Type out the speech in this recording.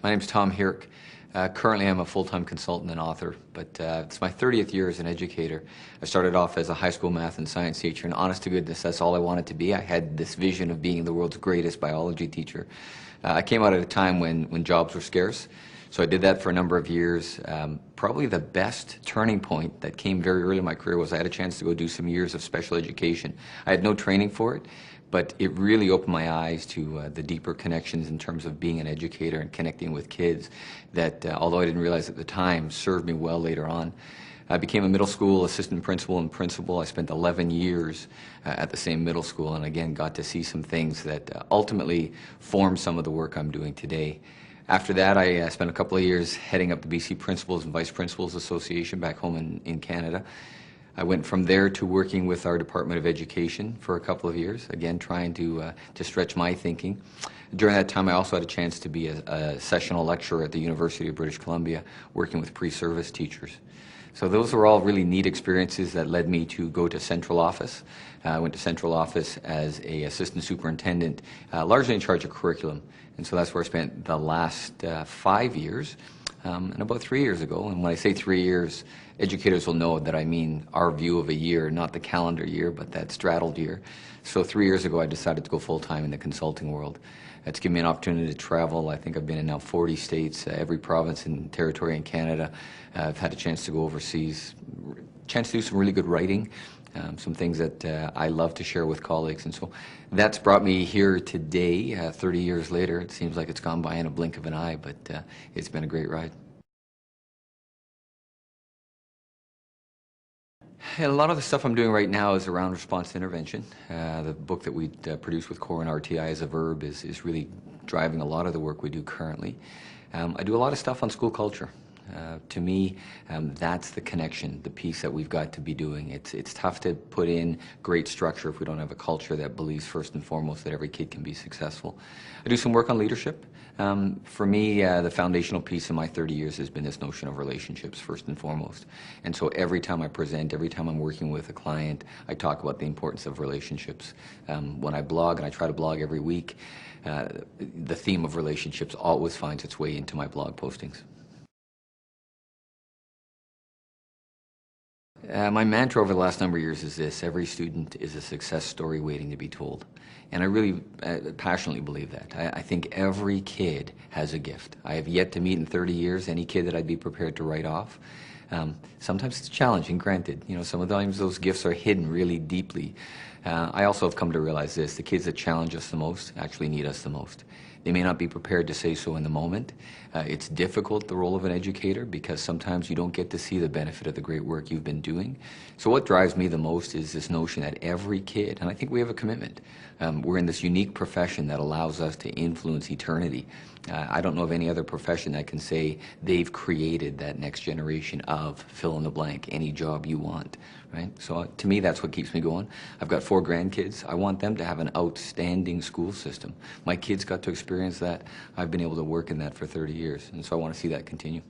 My name's Tom Hierck. Currently, I'm a full-time consultant and author, but it's my 30th year as an educator. I started off as a high school math and science teacher, and honest to goodness, that's all I wanted to be. I had this vision of being the world's greatest biology teacher. I came out at a time when jobs were scarce, so I did that for a number of years. Probably the best turning point that came very early in my career was I had a chance to go do some years of special education. I had no training for it, but it really opened my eyes to the deeper connections in terms of being an educator and connecting with kids that, although I didn't realize at the time, served me well later on. I became a middle school assistant principal and principal. I spent 11 years at the same middle school, and again got to see some things that ultimately formed some of the work I'm doing today. After that, I spent a couple of years heading up the BC Principals and Vice Principals Association back home in Canada. I went from there to working with our Department of Education for a couple of years, again trying to stretch my thinking. During that time, I also had a chance to be a sessional lecturer at the University of British Columbia, working with pre-service teachers. So those were all really neat experiences that led me to go to central office. I went to central office as an assistant superintendent, largely in charge of curriculum. And so that's where I spent the last 5 years. And about 3 years ago, and when I say 3 years, educators will know that I mean our view of a year, not the calendar year, but that straddled year. So 3 years ago, I decided to go full-time in the consulting world. It's given me an opportunity to travel. I think I've been in now 40 states, every province and territory in Canada. I've had a chance to go overseas, chance to do some really good writing, some things that I love to share with colleagues. And so that's brought me here today, 30 years later. It seems like it's gone by in a blink of an eye, but it's been a great ride. A lot of the stuff I'm doing right now is around response to intervention. The book that we produced with Core and RTI as a verb is really driving a lot of the work we do currently. I do a lot of stuff on school culture. To me, that's the connection, the piece that we've got to be doing. It's tough to put in great structure if we don't have a culture that believes first and foremost that every kid can be successful. I do some work on leadership. For me, the foundational piece in my 30 years has been this notion of relationships first and foremost. And so every time I present, every time I'm working with a client, I talk about the importance of relationships. When I blog, and I try to blog every week, the theme of relationships always finds its way into my blog postings. My mantra over the last number of years is this: every student is a success story waiting to be told. And I really passionately believe that. I think every kid has a gift. I have yet to meet in 30 years any kid that I'd be prepared to write off. Sometimes it's challenging, granted. You know, sometimes those gifts are hidden really deeply. I also have come to realize this: the kids that challenge us the most actually need us the most. They may not be prepared to say so in the moment. It's difficult, the role of an educator, because sometimes you don't get to see the benefit of the great work you've been doing. So what drives me the most is this notion that every kid, and I think we have a commitment, we're in this unique profession that allows us to influence eternity. I don't know of any other profession that can say they've created that next generation of fill in the blank, any job you want, right? So to me, that's what keeps me going. I've got 4 grandkids. I want them to have an outstanding school system. My kids got to experience that. I've been able to work in that for 30 years, and so I want to see that continue.